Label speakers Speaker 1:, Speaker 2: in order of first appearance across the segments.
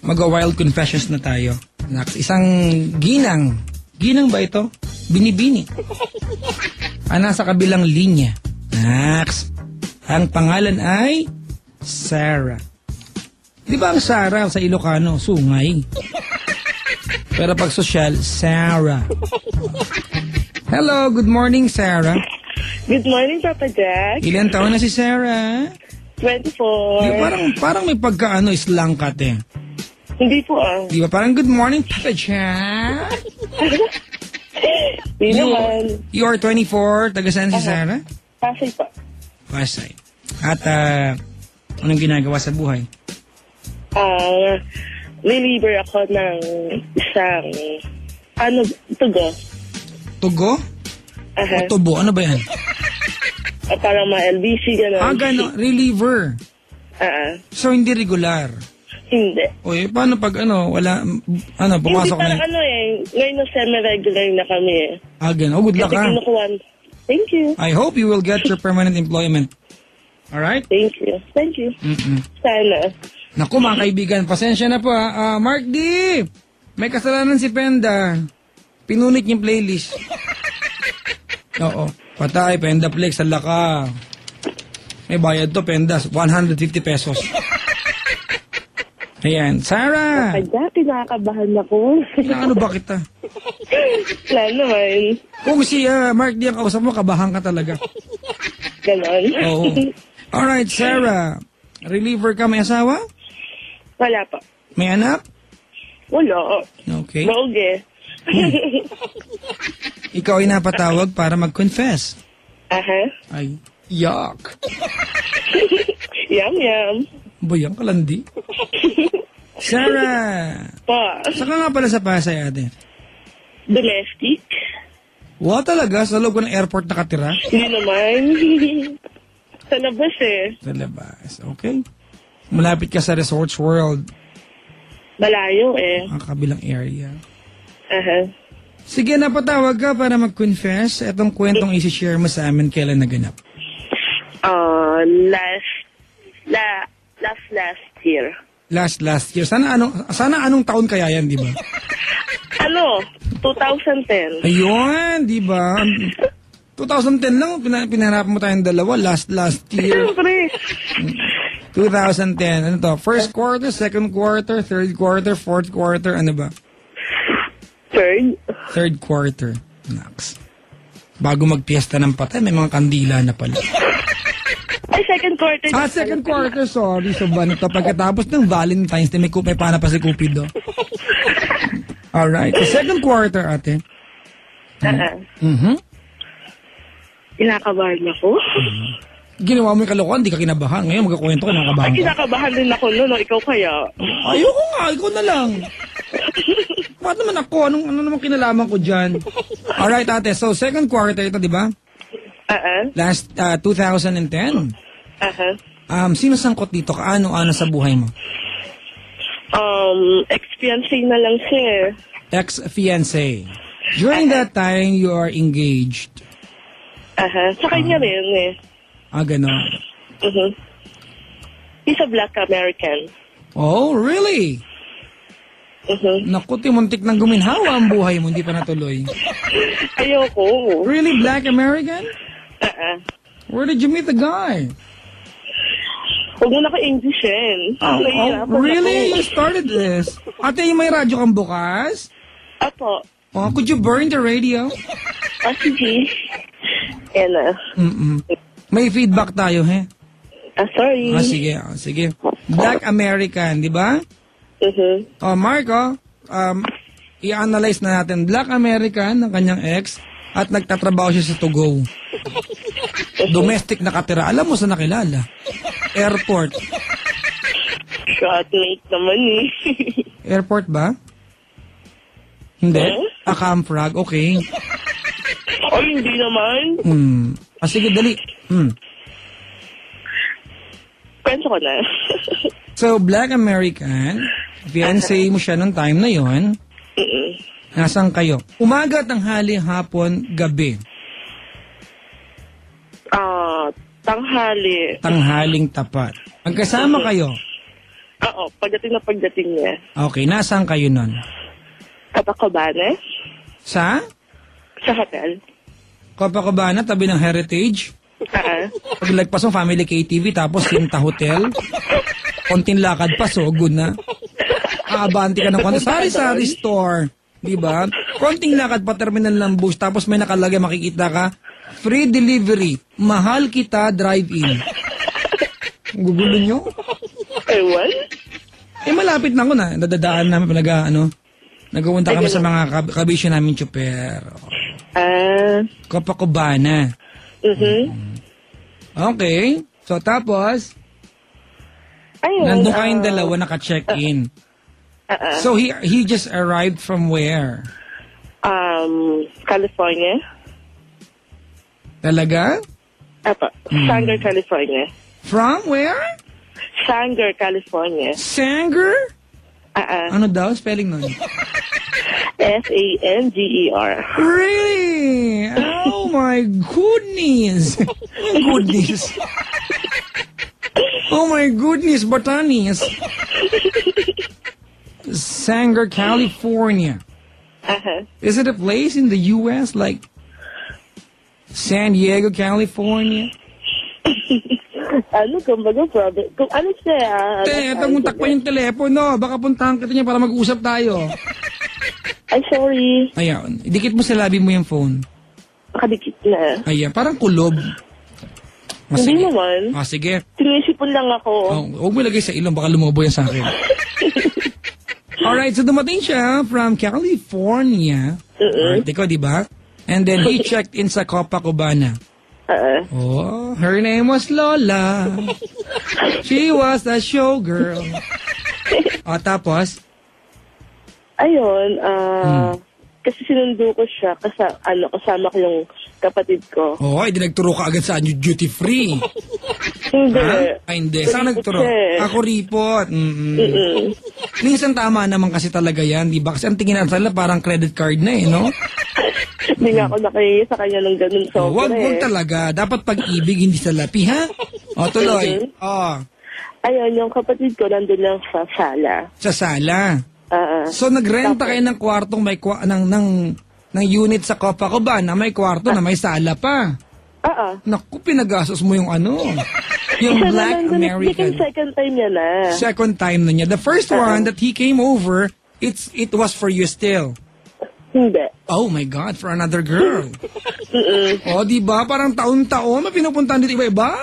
Speaker 1: Mag-wild confessions na tayo. Nax, isang ginang. Ginang ba ito? Binibini. Nasa kabilang linya. Nax, ang pangalan ay Sarah. Di ba ang Sarah sa Ilocano? Sungay. Pero pag sosyal, Sarah. Hello, good morning, Sarah.
Speaker 2: Good morning, Papa Jack.
Speaker 1: Ilan taon na si Sarah?
Speaker 2: 24.
Speaker 1: Parang may pagkaano islang ka, te.
Speaker 2: Hindi po
Speaker 1: Di ba? Parang good morning, Papa Jack.
Speaker 2: Hindi naman.
Speaker 1: You are 24. Taga saan si Sarah?
Speaker 2: Pasay pa.
Speaker 1: Pasay. At anong ginagawa sa buhay?
Speaker 2: Reliever ako ng isang, tugo.
Speaker 1: Tugo? O tubo? Ano ba yan?
Speaker 2: Parang LBC, gano'n.
Speaker 1: Gano'n. Reliever. So, hindi regular.
Speaker 2: Hindi.
Speaker 1: Oy, paano pag wala, pumasok
Speaker 2: hindi, parang ngayon na semi-regular na kami
Speaker 1: gano'n. Good luck, ha?
Speaker 2: Thank you.
Speaker 1: I hope you will get your permanent employment. Alright?
Speaker 2: Thank you. Sana.
Speaker 1: Naku, mga kaibigan, pasensya na po, ha? Mark D! May kasalanan si Penda. Pinunit yung playlist. Oo. Patay, Penda Flex, sala ka. May bayad to, Penda. 150 pesos. Ayan. Sarah!
Speaker 2: Dati nakakabahan ako.
Speaker 1: Ano ba kita?
Speaker 2: Wala naman.
Speaker 1: Kung si Mark D ang kausap mo, kabahan ka talaga.
Speaker 2: Ganon.
Speaker 1: Oo. Alright, Sarah. Reliever ka, may asawa?
Speaker 2: Wala pa.
Speaker 1: May anak?
Speaker 2: Wala.
Speaker 1: Okay.
Speaker 2: Bauge.
Speaker 1: Ikaw ay napatawag para mag-confess. Ay, yuck.
Speaker 2: Yum.
Speaker 1: Bayang kalandi. Sarah!
Speaker 2: Pa.
Speaker 1: Saka nga pala sa Pasay, ate?
Speaker 2: Domestic?
Speaker 1: Talaga? Sa loob ko ng airport nakatira?
Speaker 2: Hindi naman. Sa labas
Speaker 1: Sa labas, okay. Malapit ka sa Resorts World.
Speaker 2: Malayo
Speaker 1: Ang kabilang area. Sige, napatawag ka para mag-confess. Etong kwentong isi-share mo sa amin kailan naganap?
Speaker 2: Last year.
Speaker 1: Last year. Sana anong taon kaya yan, di ba?
Speaker 2: 2010.
Speaker 1: Ayun, di ba? 2010 lang, pinaharapan mo tayong dalawa. Last year.
Speaker 2: Siyempre.
Speaker 1: 2010. Ano to? First quarter, second quarter, third quarter, fourth quarter, ano ba? Third quarter. Nax. Bago magpiesta ng patay, may mga kandila na pala.
Speaker 2: Ay, second quarter.
Speaker 1: Second quarter, sorry. So, ba nito? Pagkatapos ng Valentine's Day, may pana pa si Cupido. Alright. So, second quarter, ate.
Speaker 2: Kinakabahan ako.
Speaker 1: Ginawa mo yung kalokohan, di ka kinabahan. Ngayon, magkakwento ka, nakabahan
Speaker 2: Ay,
Speaker 1: ka.
Speaker 2: kinakabahan din ako noon. Ikaw kaya?
Speaker 1: Ayoko nga, ikaw na lang. Bakit naman ako? Ano naman kinalaman ko dyan? Alright, ate. So, second quarter ito, di ba? Last 2010. Sino sangkot dito? Ano sa buhay mo?
Speaker 2: Ex-fiancé na lang siya.
Speaker 1: Ex-fiancé. During that time, you are engaged.
Speaker 2: Sa kanya rin
Speaker 1: Ganon.
Speaker 2: He's a Black American.
Speaker 1: Oh, really? Naku, muntik nang guminhawa ang buhay mo, hindi pa natuloy.
Speaker 2: Ayoko.
Speaker 1: Really, Black American? Where did you meet the guy?
Speaker 2: Huwag mo na ka-Englishin.
Speaker 1: Really? You started this? Ate, yung may radyo kang bukas?
Speaker 2: Apo.
Speaker 1: Could you burn the radio?
Speaker 2: Sige. Yan na.
Speaker 1: May feedback tayo, he?
Speaker 2: Sorry.
Speaker 1: Sige. Black American, di ba? Marco, i-analyze na natin. Black American ng kanyang ex at nagtatrabaho siya sa Tugo. Domestic nakatira. Alam mo sa nakilala? Airport.
Speaker 2: Shotmate naman
Speaker 1: Airport ba? Hindi? Camfrag, okay.
Speaker 2: Ay, hindi naman.
Speaker 1: Sige, dali.
Speaker 2: Kwento ko na.
Speaker 1: So, Black American, fiancé mo siya nung time na yon. Nasaan kayo? Umaga, tanghali, hapon, gabi.
Speaker 2: Tanghali.
Speaker 1: Tanghaling tapat. Magkasama kayo?
Speaker 2: Oo, pagdating niya.
Speaker 1: Okay, nasaan kayo nun?
Speaker 2: Copacabana,
Speaker 1: Sa?
Speaker 2: sa hotel.
Speaker 1: Copacabana, tabi ng Heritage? Paglagpas mo, Family KTV, tapos Sinta Hotel. Konting lakad pa, so good na. Aabanti ka ng konti. Sari-sari store. Diba? Konting lakad pa, terminal ng bus, tapos may nakalagay, makikita ka, free delivery. Mahal kita, drive-in. Gugulo nyo?
Speaker 2: Ewan?
Speaker 1: Malapit na ako na. Nadadaan namin, nagpupunta kami sa mga kabisyo namin, chuper. Copacabana. Okay. So, tapos,
Speaker 2: Ayun.
Speaker 1: nandun kayong dalawa naka-check-in. So, he just arrived from where?
Speaker 2: California.
Speaker 1: Talaga?
Speaker 2: Sanger, California.
Speaker 1: From where?
Speaker 2: Sanger, California.
Speaker 1: Sanger? Ano daw? Spelling nun?
Speaker 2: Sanger.
Speaker 1: Really? Oh my goodness. Goodness. Oh my goodness, Batanis. Sanger, California. Is it a place in the U.S. like San Diego, California?
Speaker 2: Kumbaga, province. Kung ano siya,
Speaker 1: Tanguntak pa yung telepono. Baka puntahan kita niya para mag-usap tayo.
Speaker 2: Ay, sorry.
Speaker 1: Ayan, idikit mo sa labi mo yung phone.
Speaker 2: Nakadikit na.
Speaker 1: Ayan, parang kulob.
Speaker 2: Hindi naman.
Speaker 1: Sige.
Speaker 2: Sinisipon lang ako.
Speaker 1: Huwag mo lagay sa ilong, baka lumobo yan sa akin. Alright, so dumating siya from California. Alright, ikaw, di ba? And then he checked in sa Copacabana. Her name was Lola. She was a showgirl. Tapos?
Speaker 2: Ayun, kasi sinundo ko siya, kasama ko yung kapatid ko.
Speaker 1: Hindi nagturo ka agad sa duty free.
Speaker 2: Hindi.
Speaker 1: Hindi. Saan nagturo? Ako ripot. Minsan tama naman kasi talaga yan, di ba? Kasi ang tingin natin sila parang credit card na no?
Speaker 2: Hindi nga ako nakihingi sa kanya ng ganun sobra
Speaker 1: Wag talaga. Dapat pag-ibig, hindi sa lapi, ha? Tuloy.
Speaker 2: Ayun, yung kapatid ko nandun lang sa sala.
Speaker 1: Sa sala? So nagrenta kayo ng kwartong ng unit sa Copacabana, may kwarto na may sala pa. Naku, pinagastos mo yung yung Black American.
Speaker 2: Second time niya na.
Speaker 1: Second time na niya. The first one that he came over, it was for you still.
Speaker 2: Hindi.
Speaker 1: Oh my God, for another girl. Diba? Parang taon-taon, may pinupuntahan dito iba-iba.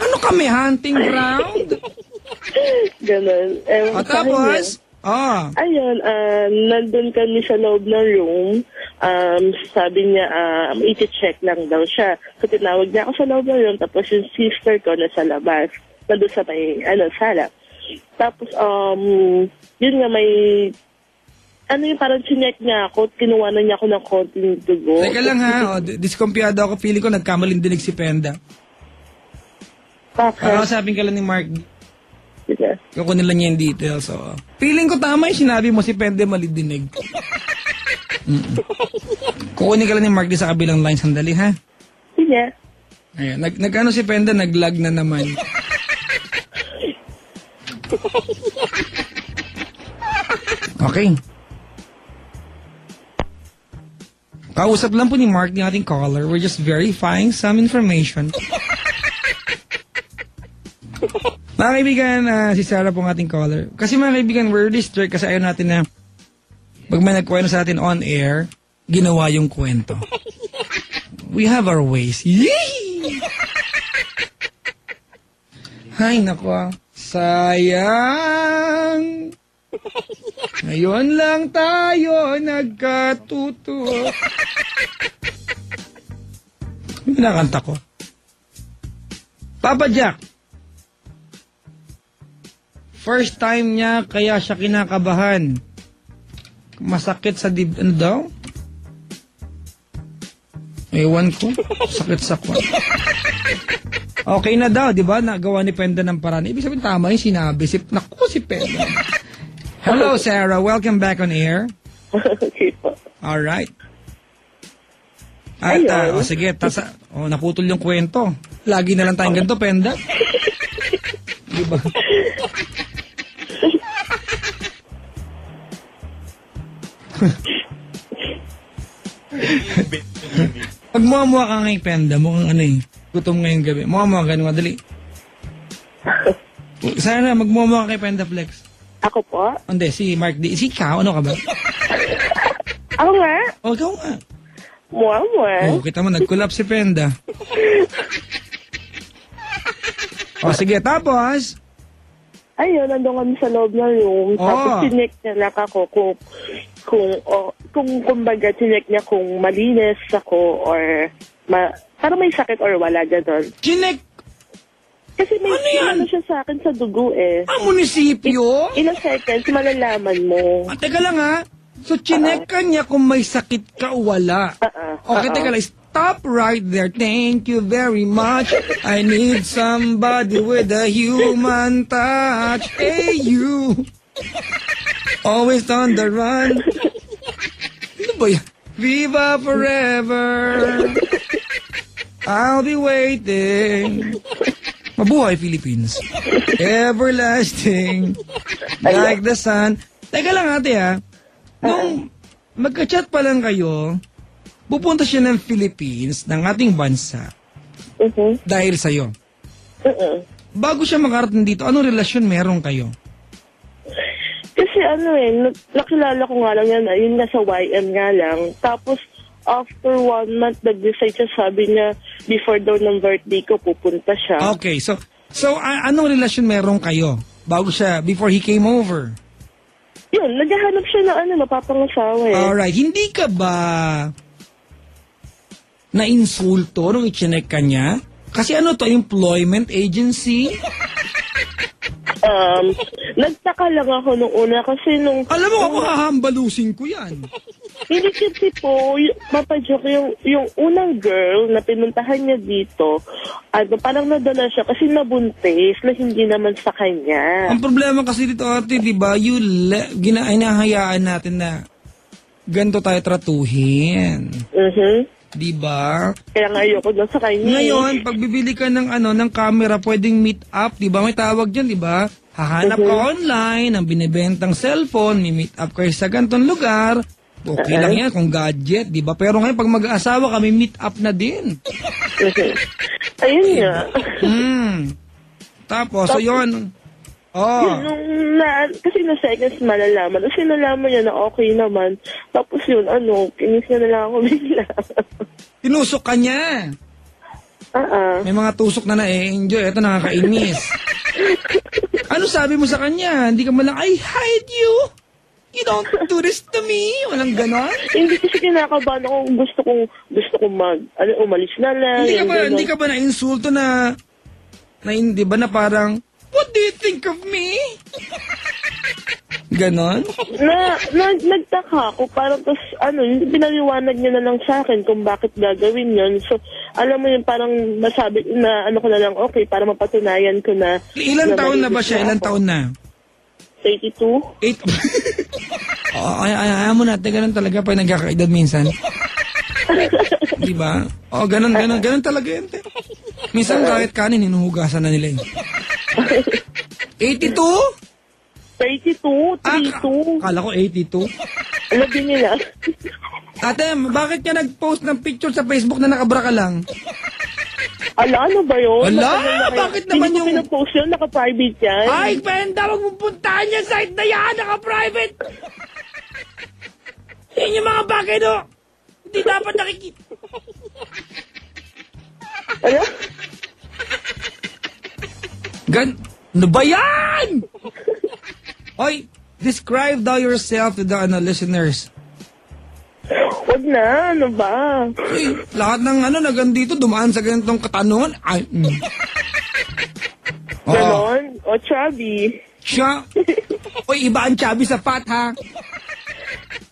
Speaker 1: Ano kami, hunting ground?
Speaker 2: Ganon.
Speaker 1: Tapos?
Speaker 2: Ayun, nandun kami sa loob ng room. Sabi niya, iti-check lang daw siya. So, tinawag niya ako sa loob ng room. Tapos yung sister ko nasa labas. Nandun sa may, sala. Tapos, yun nga may, yung parang sinek niya ako, kinuha na niya ako ng konting dugo.
Speaker 1: Teka lang ha, diskumpiyado ako, feeling ko nagkamaling dinig si Penda. Sabi ka lang ni Mark.
Speaker 2: Sige.
Speaker 1: Kukunin lang niya yung details. Feeling ko tama yung sinabi mo, si Penda malidinig. Kukunin ka lang ni Mark di sa kabilang line, sandali ha?
Speaker 2: Sige.
Speaker 1: Ayan, nag-ano si Penda, nag-lag na naman. Okay. Kausap lang po ni Mark ni ating caller. We're just verifying some information. Mga kaibigan, si Sarah po ang ating caller. Kasi mga kaibigan, we're really strict kasi ayaw natin na pag may nagkwento sa atin on air, ginawa yung kwento. We have our ways. Yay! Ay, nako. Sayang. Ngayon lang tayo nagkatuto. Yung pinakanta ko. Papa Jack. First time niya, kaya siya kinakabahan. Masakit sa ano daw? Ewan ko. Sakit sa kwan. Okay na daw, di ba? Nagawa ni Penda ng paraan. Ibig sabihin, tama yung sinabi. Naku, si Penda. Hello, Sarah. Welcome back on air.
Speaker 2: Okay po.
Speaker 1: Alright. At, sige, naputol yung kwento. Lagi na lang tayong ganito, Penda. Di ba? Pag muha-muha ka ngayong penda, mukhang ano eh, gutom ngayong gabi. Muha-muha ka, madali. Sana magmuha-muha ka kay Penda Flex.
Speaker 2: Ako po?
Speaker 1: Hindi, si Mark D. Si ikaw, ano ka ba?
Speaker 2: Ako nga?
Speaker 1: O, ikaw nga.
Speaker 2: Mua.
Speaker 1: Oh, kita mo, nag-collapse si Penda. O, sige, tapos?
Speaker 2: Ayun, nandun kami sa loob ng room. Tapos sinek niya lang ako kung kumbaga sinek niya kung malinis ako or parang may sakit or wala, gano'n.
Speaker 1: Chinek?
Speaker 2: Kasi may
Speaker 1: Ano yan?
Speaker 2: ano siya sa akin sa dugo eh.
Speaker 1: Ang munisipyo?
Speaker 2: Ilang seconds, malalaman mo.
Speaker 1: Teka lang ha. So, chinek ka niya kung may sakit ka o wala. Okay, teka lang. Stop right there. Thank you very much. I need somebody with a human touch. Hey, you. Always on the run. Ano ba yan? Viva forever. I'll be waiting. Mabuhay, Philippines. Everlasting. Like the sun. Teka lang ate ha. Nung magka-chat pa lang kayo, pupunta siya ng Philippines, ng ating bansa, dahil sa'yo. Bago siya makarating dito, anong relasyon meron kayo?
Speaker 2: Kasi nakilala ko nga lang yan, yun nga sa YM nga lang. Tapos, after 1 month, nag-decide siya, sabi niya, before daw ng birthday ko, pupunta siya.
Speaker 1: Okay, so anong relasyon meron kayo? Bago siya, before he came over?
Speaker 2: Yun, naghahanap siya ng mapapangasawa eh.
Speaker 1: Alright, hindi ka ba na-insulto nung i-chinek ka niya? Kasi ano to, employment agency?
Speaker 2: Nagtaka lang ako nung una kasi nung...
Speaker 1: Alam mo, ako hahambalusin ko yan.
Speaker 2: Hindi kasi po, mapajoke yung unang girl na pinuntahan niya dito, parang nadala siya kasi nabuntis na hindi naman sa kanya.
Speaker 1: Ang problema kasi dito ate, di ba, ginahayaan natin na ganito tayo tratuhin. Di ba?
Speaker 2: Kaya nga ayoko na sa kanya.
Speaker 1: Ngayon, pag bibili ka ng ng camera, pwedeng meet up, di ba? May tawag dyan, di ba? Hahanap ka online ng binibentang cellphone, may meet up kayo sa ganitong lugar. Okay lang yan kung gadget, di ba? Pero ngayon, pag mag-aasawa kami, meet up na din.
Speaker 2: Ayun nga.
Speaker 1: Tapos, so yun.
Speaker 2: Kasi na seconds malalaman. Kasi nalaman niya na okay naman. Tapos yun, kinis niya na lang ako bigla.
Speaker 1: Tinusok ka niya. May mga tusok na na-enjoy. Ito, nakakainis. Ano sabi mo sa kanya? Hindi ka malang, I hate you. You don't do this to me. Walang ganon.
Speaker 2: Hindi kasi kinakabahan ako. Gusto kong umalis na lang.
Speaker 1: Hindi ka ba na-insulto na hindi ba na parang, what do you think of me? Ganon?
Speaker 2: Nagtaka ako. Parang pinaliwanag niya na lang sa akin kung bakit gagawin yun. So, alam mo yun, parang masabi na ko na lang, okay, para mapatunayan ko na.
Speaker 1: Ilan taon na ba siya? Ilan taon na?
Speaker 2: 82.
Speaker 1: Ayaw mo natin, ganun talaga pag nagkakaedad minsan. Diba? Ganun talaga yun. Minsan kahit kanin, hinuhugasan na nila yun. 82?
Speaker 2: 32, 32.
Speaker 1: Kala ko 82.
Speaker 2: Alam din nila.
Speaker 1: Ate, bakit ka nag-post ng picture sa Facebook na nakabra ka lang?
Speaker 2: Ala, ano ba yun?
Speaker 1: Bakit naman
Speaker 2: yung... Hindi ko pinapost yun, naka-private yan.
Speaker 1: Ay, Penda, wag mong puntahan yung site na yan, naka-private. Yan yung mga bagay, no? Hindi dapat nakikita.
Speaker 2: Ano?
Speaker 1: Ano ba yan? Oy, describe daw yourself to the listeners.
Speaker 2: Wag na, ano ba?
Speaker 1: Ay, lahat ng nagandito dumaan sa ganitong katanungan. Ay,
Speaker 2: Ganon? O, chubby.
Speaker 1: Siya? Oy, iba ang chubby sa pat, ha?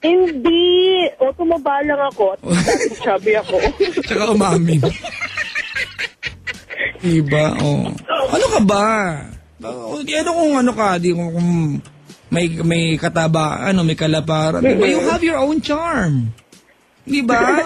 Speaker 2: Hindi. O, tumaba lang ako. At chubby ako.
Speaker 1: Tsaka umamin. Iba, Ano ka ba? Ano ka? Di kung may kataba, may kalaparan. Diba? You have your own charm. Di ba?